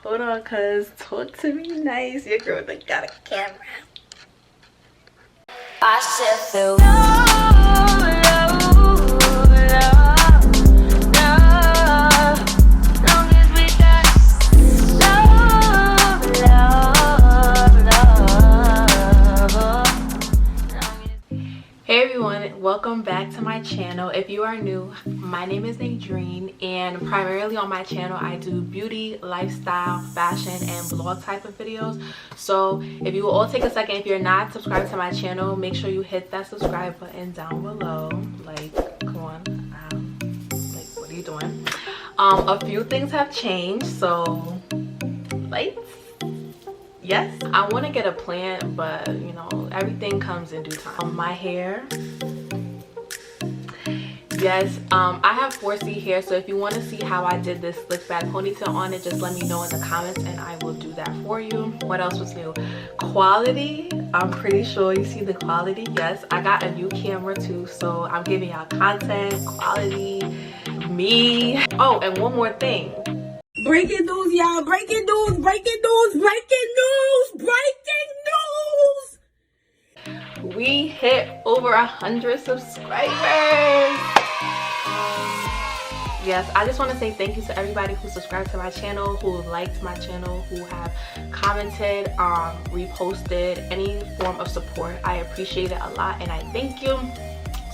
Hold on, cuz. Talk to me nice. Your girl done got a camera. I should feel Hey everyone, welcome back to my channel. If you are new, my name is Nadreen, and primarily on my channel I do beauty, lifestyle, fashion, and vlog type of videos. So if you will all take a second, if you're not subscribed to my channel, make sure you hit that subscribe button down below. Like, come on, like, what are you doing? A few things have changed, so lights. Yes, I want to get a plant, but you know, everything comes in due time. My hair, yes, I have 4C hair, so if you want to see how I did this slick back ponytail on it, just let me know in the comments and I will do that for you. What else was new? Quality, I'm pretty sure you see the quality. Yes, I got a new camera too, so I'm giving y'all content, quality, me. Oh, and one more thing. Breaking news, y'all. Breaking news, breaking news, breaking news, breaking news. We hit over 100 subscribers. Yes, I just want to say thank you to everybody who subscribed to my channel, who liked my channel, who have commented, reposted, any form of support. I appreciate it a lot and I thank you.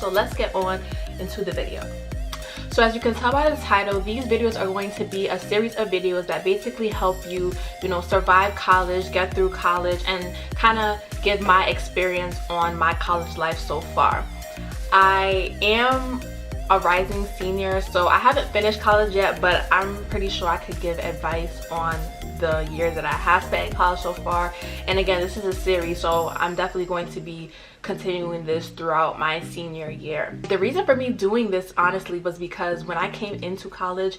So let's get on into the video. So as you can tell by the title, these videos are going to be a series of videos that basically help you, survive college, get through college, and kind of give my experience on my college life so far. I am a rising senior, so I haven't finished college yet, but I'm pretty sure I could give advice on the year that I have spent in college so far. And again, this is a series, so I'm definitely going to be continuing this throughout my senior year. The reason for me doing this honestly was because when I came into college,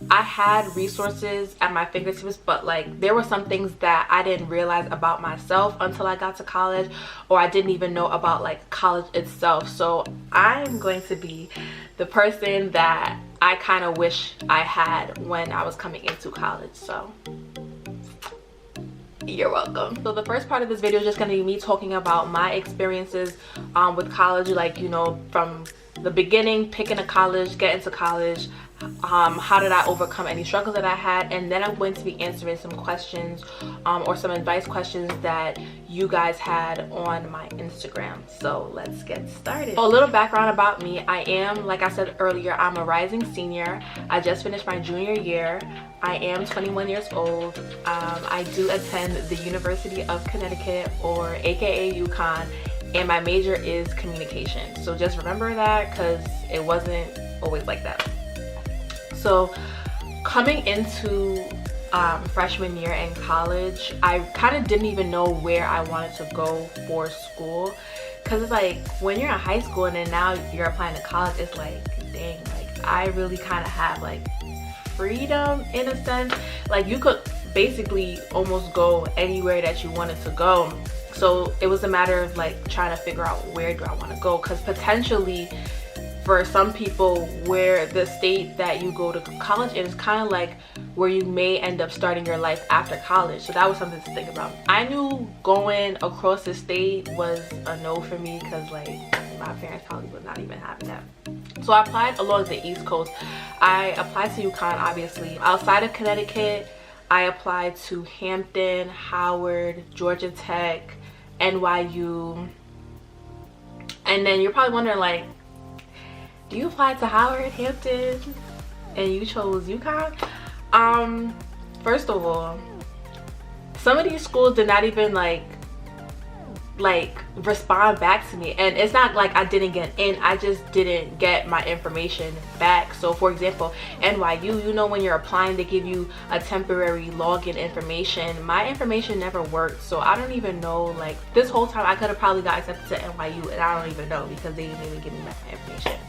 I had resources at my fingertips, but like there were some things that I didn't realize about myself until I got to college, or I didn't even know about like college itself. So I'm going to be the person that I kind of wish I had when I was coming into college. So you're welcome. So the first part of this video is just going to be me talking about my experiences with college, like, from the beginning, picking a college, getting to college, how did I overcome any struggles that I had, and then I'm going to be answering some questions or some advice questions that you guys had on my Instagram. So let's get started. So a little background about me. I am, like I said earlier, I'm a rising senior. I just finished my junior year. I am 21 years old. I do attend the University of Connecticut, or aka UConn, and my major is communication. So just remember that, because it wasn't always like that. So coming into freshman year in college, I kind of didn't even know where I wanted to go for school, because it's like when you're in high school and then now you're applying to college, it's like, dang, like I really kind of have like freedom in a sense. Like you could basically almost go anywhere that you wanted to go. So it was a matter of like trying to figure out where do I want to go, because potentially for some people, where the state that you go to college in is kind of like where you may end up starting your life after college. So that was something to think about. I knew going across the state was a no for me, because like my parents probably would not even have that. So I applied along the East Coast. I applied to UConn, obviously. Outside of Connecticut, I applied to Hampton, Howard, Georgia Tech, NYU. And then you're probably wondering, like, do you apply to Howard, Hampton, and you chose UConn? First of all, some of these schools did not even like respond back to me, and it's not like I didn't get in, I just didn't get my information back. So for example, NYU, when you're applying, they give you a temporary login information. My information never worked, so I don't even know, like this whole time I could have probably got accepted to NYU and I don't even know, because they didn't even give me back my information.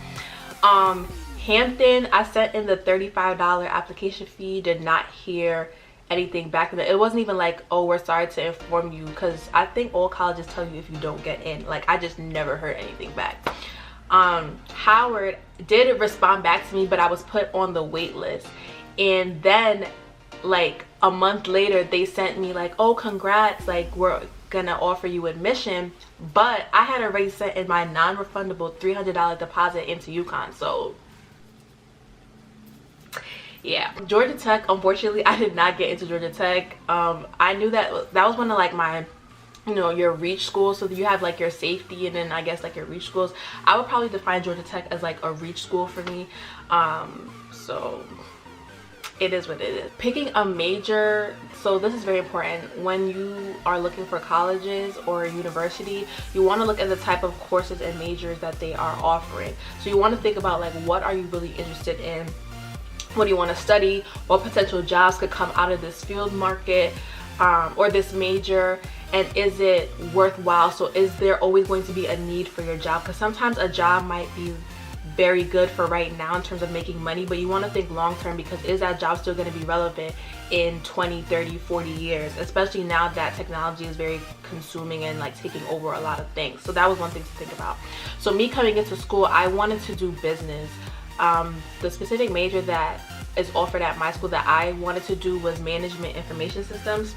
Hampton, I sent in the $35 application fee, did not hear anything back. It wasn't even like, oh, we're sorry to inform you, because I think all colleges tell you if you don't get in. Like, I just never heard anything back. Howard did respond back to me, but I was put on the wait list. And then like a month later they sent me like, oh congrats, like we're gonna offer you admission, but I had already sent in my non-refundable $300 deposit into UConn. So yeah, Georgia Tech, unfortunately I did not get into Georgia Tech. I knew that was one of like my, you know, your reach schools. So you have like your safety and then I guess like your reach schools. I would probably define Georgia Tech as like a reach school for me. So it is what it is. Picking a major, so this is very important. When you are looking for colleges or university, you want to look at the type of courses and majors that they are offering. So you want to think about like, what are you really interested in? What do you want to study? What potential jobs could come out of this field market or this major? And is it worthwhile? So is there always going to be a need for your job? Because sometimes a job might be very good for right now in terms of making money, but you want to think long term, because is that job still going to be relevant in 20, 30, 40 years, especially now that technology is very consuming and like taking over a lot of things. So that was one thing to think about. So me coming into school, I wanted to do business. The specific major that is offered at my school that I wanted to do was management information systems.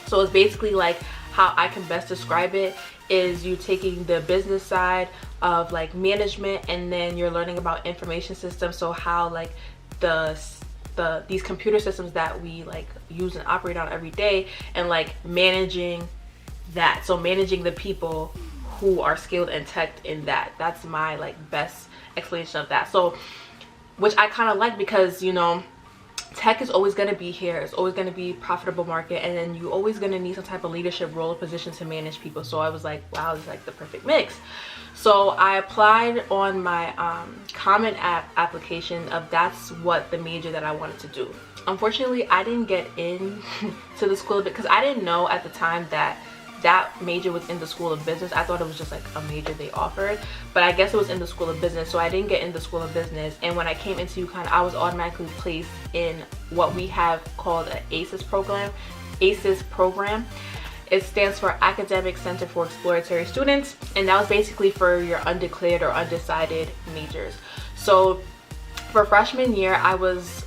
So it's basically like, how I can best describe it is you taking the business side of like management, and then you're learning about information systems. So how like these computer systems that we like use and operate on every day, and like managing that. So managing the people who are skilled and tech in that. That's my like best explanation of that. So which I kind of like, because you know, tech is always going to be here. It's always going to be profitable market, and then you always going to need some type of leadership role or position to manage people. So I was like, wow, this is like the perfect mix. So I applied on my Common App application of that's what the major that I wanted to do. Unfortunately, I didn't get in to the school because I didn't know at the time that that major was in the School of Business. I thought it was just like a major they offered, but I guess it was in the School of Business. So I didn't get in the School of Business, and when I came into UConn, I was automatically placed in what we have called an ACES program. ACES program, it stands for Academic Center for Exploratory Students, and that was basically for your undeclared or undecided majors. So for freshman year, I was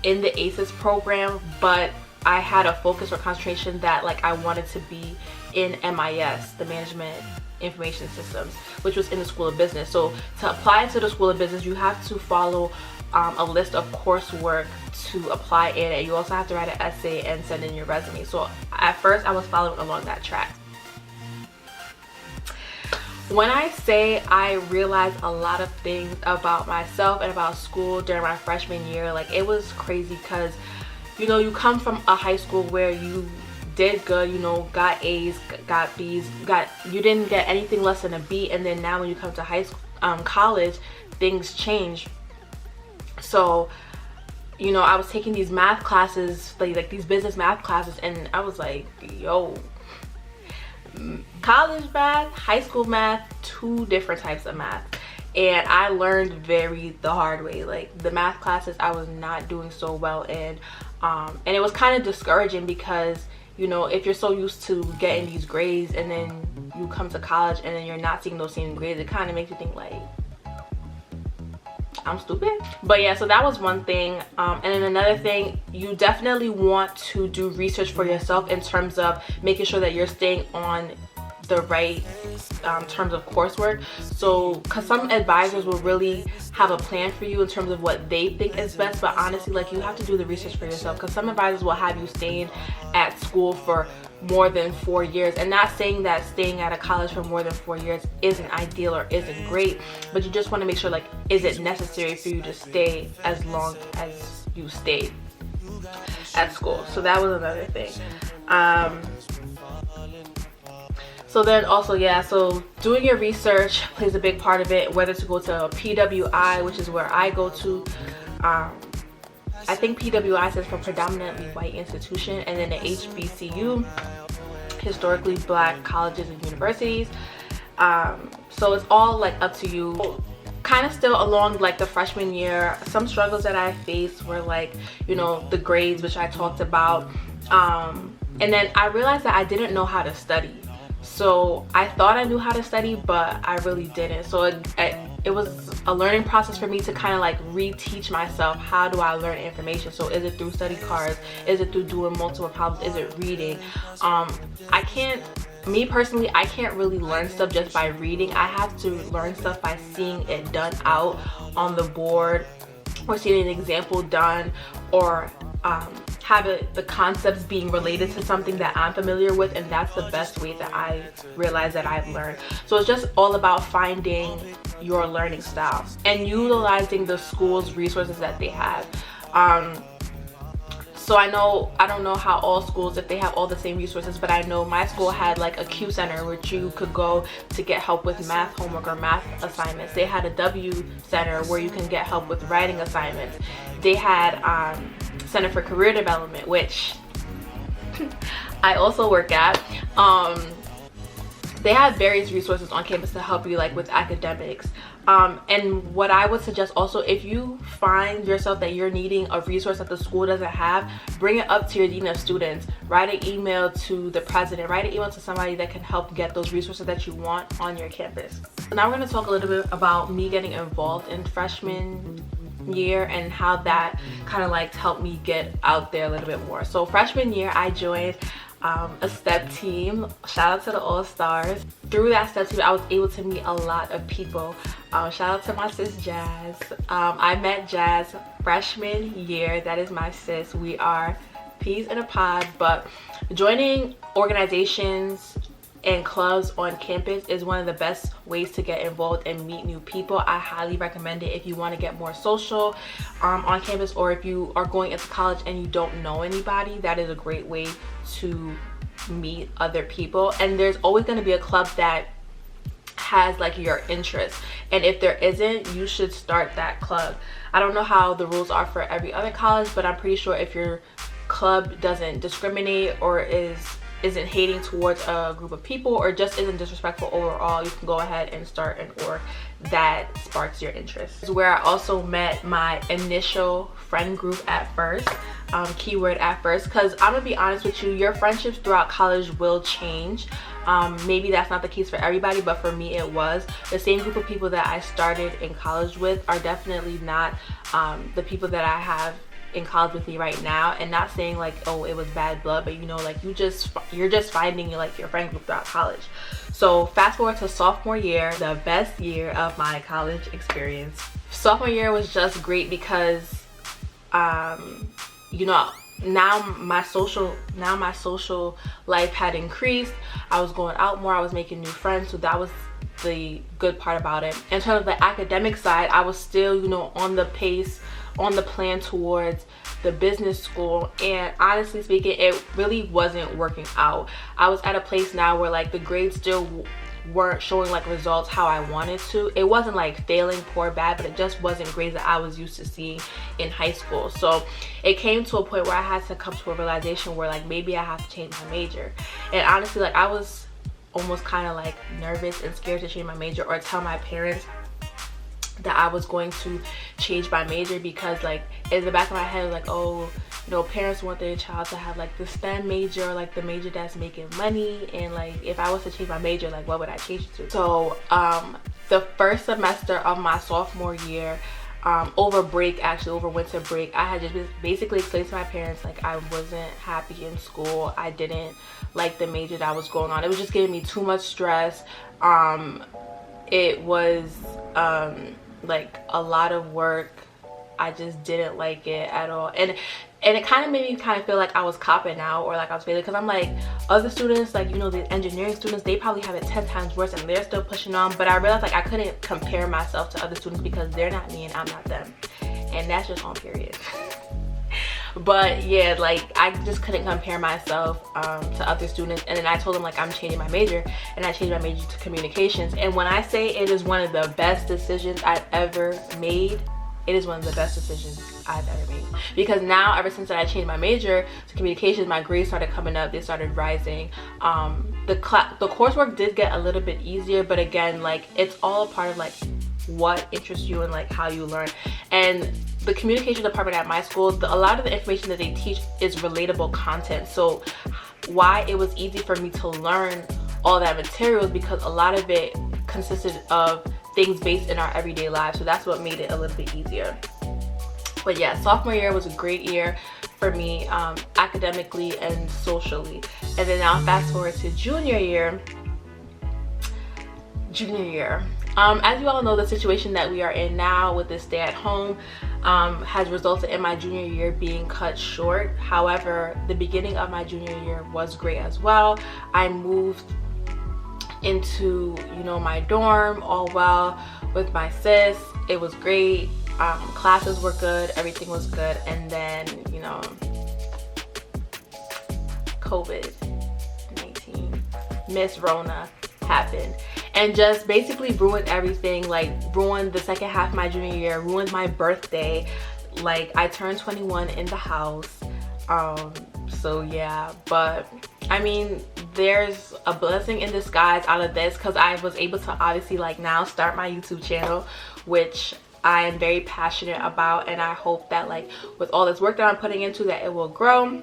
in the ACES program, but I had a focus or concentration that like I wanted to be in MIS, the Management Information Systems, which was in the School of Business. So to apply to the School of Business, you have to follow a list of coursework to apply in, and you also have to write an essay and send in your resume. So at first I was following along that track. When I say I realized a lot of things about myself and about school during my freshman year, like it was crazy, because you know, you come from a high school where you did good, you know, got A's, got B's, you didn't get anything less than a B, and then now when you come to high school, college, things change. So, you know, I was taking these math classes, like these business math classes, and I was like, yo, college math, high school math, two different types of math. And I learned the hard way. Like the math classes I was not doing so well in, and it was kind of discouraging, because you know, if you're so used to getting these grades and then you come to college and then you're not seeing those same grades, it kind of makes you think like, I'm stupid. But yeah, so that was one thing. And then another thing, you definitely want to do research for yourself in terms of making sure that you're staying on the right terms of coursework. So because some advisors will really have a plan for you in terms of what they think is best, but honestly, like, you have to do the research for yourself, because some advisors will have you staying at school for more than 4 years. And not saying that staying at a college for more than 4 years isn't ideal or isn't great, but you just want to make sure, like, is it necessary for you to stay as long as you stayed at school? So that was another thing. So then also, yeah, so doing your research plays a big part of it, whether to go to PWI, which is where I go to. I think PWI stands for Predominantly White Institution, and then the HBCU, Historically Black Colleges and Universities. So it's all like up to you. Kind of still along like the freshman year, some struggles that I faced were like, you know, the grades, which I talked about. And then I realized that I didn't know how to study. So I thought I knew how to study, but I really didn't. So it was a learning process for me to kind of like reteach myself, how do I learn information. So is it through study cards, is it through doing multiple problems, is it reading? Me personally, I can't really learn stuff just by reading. I have to learn stuff by seeing it done out on the board, or seeing an example done, or the concepts being related to something that I'm familiar with, and that's the best way that I realize that I've learned. So it's just all about finding your learning style and utilizing the school's resources that they have. So I don't know how all schools, if they have all the same resources, but I know my school had like a Q Center which you could go to get help with math homework or math assignments. They had a W Center where you can get help with writing assignments. They had Center for Career Development, which I also work at. They have various resources on campus to help you like with academics. And what I would suggest also, if you find yourself that you're needing a resource that the school doesn't have, bring it up to your dean of students. Write an email to the president, write an email to somebody that can help get those resources that you want on your campus. So now we're going to talk a little bit about me getting involved in freshman year and how that kind of like helped me get out there a little bit more. So freshman year I joined a STEP team. Shout out to the All-Stars. Through that STEP team I was able to meet a lot of people. Shout out to my sis Jazz. I met Jazz freshman year. That is my sis. We are peas in a pod. But joining organizations and clubs on campus is one of the best ways to get involved and meet new people. I highly recommend it if you want to get more social on campus, or if you are going into college and you don't know anybody. That is a great way to meet other people. And there's always going to be a club that has like your interest, and if there isn't, you should start that club. I don't know how the rules are for every other college, but I'm pretty sure if your club doesn't discriminate or isn't hating towards a group of people, or just isn't disrespectful overall, you can go ahead and start an org that sparks your interest. This is where I also met my initial friend group at first. Keyword at first, because I'm gonna be honest with you, your friendships throughout college will change. Maybe that's not the case for everybody, but for me it was. The same group of people that I started in college with are definitely not the people that I have in college with me right now. And not saying like, oh, it was bad blood, but you know, like you're just finding like your friend group throughout college. So fast forward to sophomore year, the best year of my college experience. Sophomore year was just great because you know, now my social life had increased. I was going out more, I was making new friends, so that was the good part about it. In terms of the academic side, I was still, you know, on the pace, on the plan towards the business school, and honestly speaking, it really wasn't working out. I was at a place now where like the grades still weren't showing like results how I wanted to. It wasn't like failing, poor, bad, but it just wasn't grades that I was used to seeing in high school. So it came to a point where I had to come to a realization where like maybe I have to change my major. And honestly, like I was almost kind of like nervous and scared to change my major or tell my parents that I was going to change my major, because like in the back of my head, like, oh, you know, parents want their child to have like the STEM major, or like the major that's making money, and like if I was to change my major, like what would I change it to? So the first semester of my sophomore year, over winter break, I had just basically explained to my parents like I wasn't happy in school. I didn't like the major that was going on. It was just giving me too much stress. It was like a lot of work. I just didn't like it at all, and it kind of made me kind of feel like I was copping out, or like I was failing, because I'm like, other students, like, you know, the engineering students, they probably have it 10 times worse and they're still pushing on. But I realized like I couldn't compare myself to other students because they're not me and I'm not them, and that's just on period. But yeah, like I just couldn't compare myself to other students. And then I told them like I'm changing my major, and I changed my major to communications. And when I say it is one of the best decisions I've ever made, it is one of the best decisions I've ever made, because now ever since I changed my major to communications, my grades started coming up, they started rising. The coursework did get a little bit easier, but again, like it's all a part of like what interests you and like how you learn. And the communication department at my school, a lot of the information that they teach is relatable content. So why it was easy for me to learn all that material is because a lot of it consisted of things based in our everyday lives. So that's what made it a little bit easier. But yeah, sophomore year was a great year for me, academically and socially. And then now fast forward to junior year. As you all know, the situation that we are in now with this stay at home has resulted in my junior year being cut short. However, the beginning of my junior year was great as well. I moved into, you know, my dorm all well with my sis. It was great. Classes were good, everything was good, and then, you know, COVID-19, Miss Rona happened and just basically ruined everything. Like, ruined the second half of my junior year, ruined my birthday. Like, I turned 21 in the house. So yeah, but I mean, there's a blessing in disguise out of this, because I was able to obviously like now start my YouTube channel, which I am very passionate about, and I hope that like with all this work that I'm putting into that, it will grow.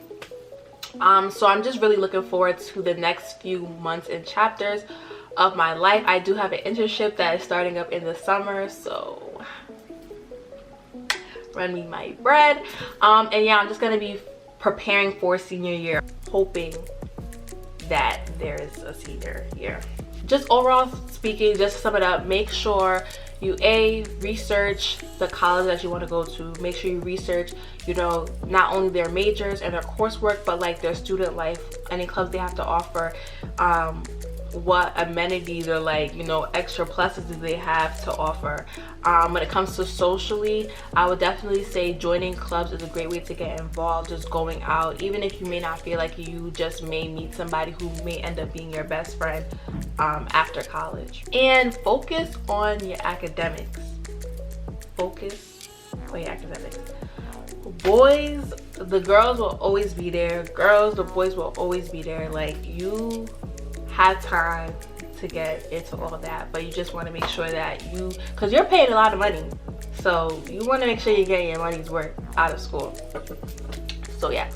So I'm just really looking forward to the next few months and chapters of my life. I do have an internship that is starting up in the summer, so run me my bread. And yeah, I'm just gonna be preparing for senior year, hoping that there is a senior year. Just overall speaking, just to sum it up, make sure you research the college that you want to go to. Make sure you research, you know, not only their majors and their coursework, but like their student life, any clubs they have to offer, what amenities or like, you know, extra pluses do they have to offer. When it comes to socially, I would definitely say joining clubs is a great way to get involved, just going out, even if you may not feel like you just may meet somebody who may end up being your best friend after college. And focus on your academics. Focus on your academics. Boys, the girls will always be there. Girls, the boys will always be there. Like, you have time to get into all that, but you just want to make sure that because you're paying a lot of money, so you want to make sure you're getting your money's worth out of school. So yeah,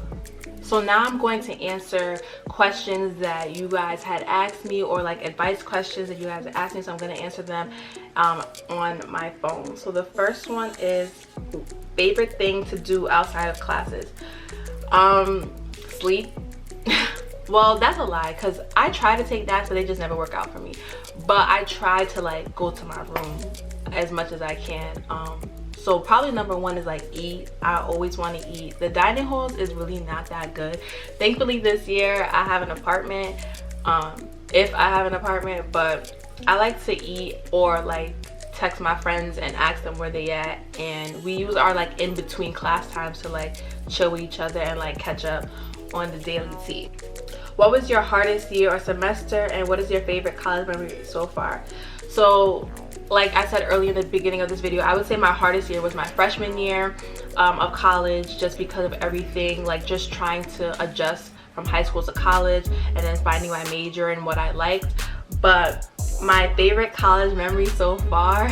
so now I'm going to answer questions that you guys had asked me, or like advice questions that you guys had asked me, so I'm going to answer them on my phone. So the first one is favorite thing to do outside of classes. Sleep. Well, that's a lie, because I try to take naps, but they just never work out for me. But I try to like go to my room as much as I can. So probably number one is like eat. I always want to eat. The dining halls is really not that good. Thankfully this year I have an apartment, if I have an apartment, but I like to eat or like text my friends and ask them where they at, and we use our like in between class times to like chill with each other and like catch up on the daily tea. What was your hardest year or semester, and what is your favorite college memory so far? So like I said earlier in the beginning of this video, I would say my hardest year was my freshman year of college, just because of everything, like just trying to adjust from high school to college and then finding my major and what I liked. But my favorite college memory so far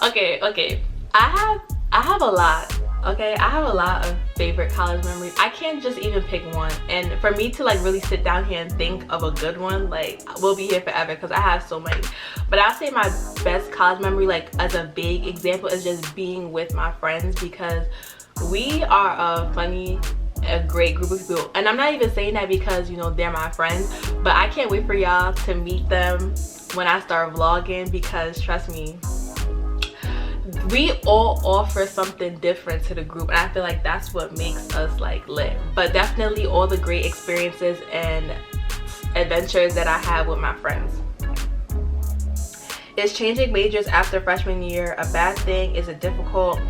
okay, I have a lot. Okay, I have a lot of favorite college memories. I can't just even pick one, and for me to like really sit down here and think of a good one, like we'll be here forever because I have so many. But I'll say my best college memory, like as a big example, is just being with my friends, because we are a great group of people. And I'm not even saying that because, you know, they're my friends, but I can't wait for y'all to meet them when I start vlogging, because trust me, we all offer something different to the group, and I feel like that's what makes us like lit. But definitely all the great experiences and adventures that I have with my friends. Is changing majors after freshman year a bad thing? Is it difficult?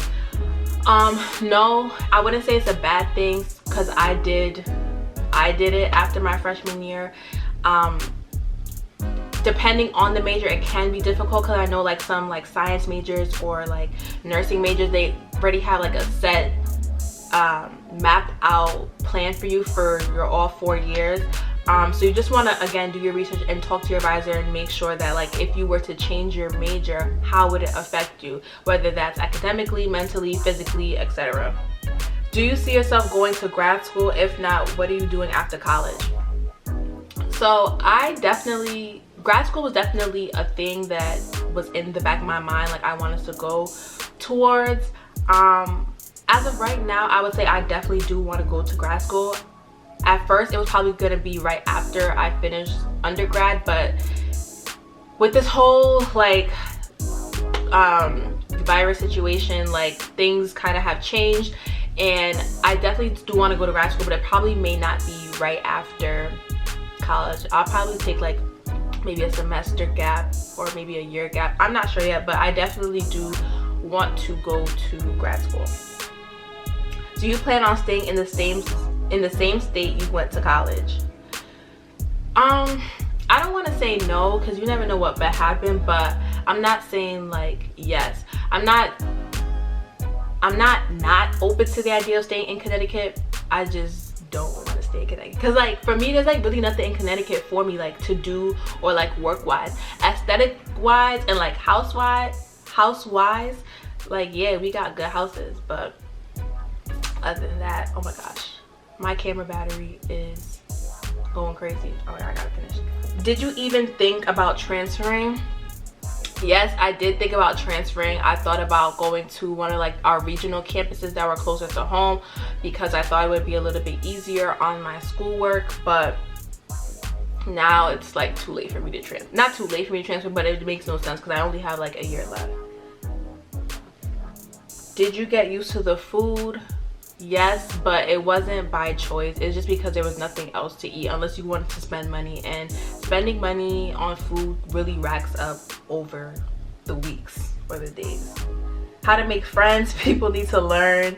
No, I wouldn't say it's a bad thing, because I did it after my freshman year. Depending on the major, it can be difficult, because I know like some like science majors or like nursing majors, they already have like a set mapped out plan for you for your all 4 years. So you just want to again do your research and talk to your advisor and make sure that like if you were to change your major, how would it affect you, whether that's academically, mentally, physically, etc. Do you see yourself going to grad school? If not, what are you doing after college? So grad school was definitely a thing that was in the back of my mind, like I wanted to go towards. As of right now, I would say I definitely do want to go to grad school. At first, it was probably going to be right after I finished undergrad, but with this whole like virus situation, like things kind of have changed, and I definitely do want to go to grad school, but it probably may not be right after college. I'll probably take like maybe a semester gap or maybe a year gap. I'm not sure yet, but I definitely do want to go to grad school. Do you plan on staying in the same state you went to college? I don't want to say no, because you never know what might happen, but I'm not saying like yes. I'm not open to the idea of staying in Connecticut. I just don't want to stay in Connecticut, because like for me there's like really nothing in Connecticut for me like to do or like work wise, aesthetic wise, and like house wise, like yeah, we got good houses, but other than that, oh my gosh, my camera battery is going crazy. Oh my god, I gotta finish. Did you even think about transferring? Yes, I did think about transferring. I thought about going to one of like our regional campuses that were closer to home, because I thought it would be a little bit easier on my schoolwork, but now it's like too late for me to transfer. Not too late for me to transfer, but it makes no sense because I only have like a year left. Did you get used to the food? Yes, but it wasn't by choice. It's just because there was nothing else to eat unless you wanted to spend money, and spending money on food really racks up over the weeks or the days. How to make friends, people need to learn.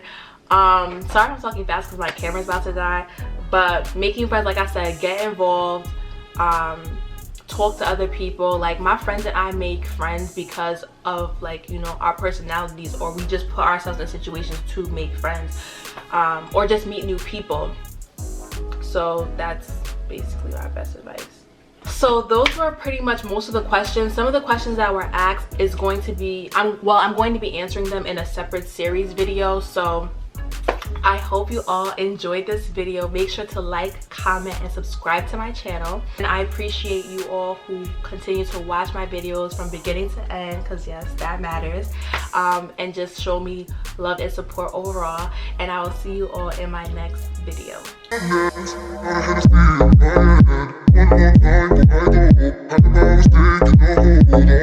Sorry I'm talking fast because my camera's about to die, but making friends, like I said, get involved, talk to other people. Like my friends and I make friends because of like, you know, our personalities, or we just put ourselves in situations to make friends, or just meet new people. So that's basically my best advice. So those were pretty much most of the questions. Some of the questions that were asked is going to be, I'm going to be answering them in a separate series video. So I hope you all enjoyed this video. Make sure to like, comment, and subscribe to my channel. And I appreciate you all who continue to watch my videos from beginning to end, because yes, that matters. And just show me love and support overall. And I will see you all in my next video. I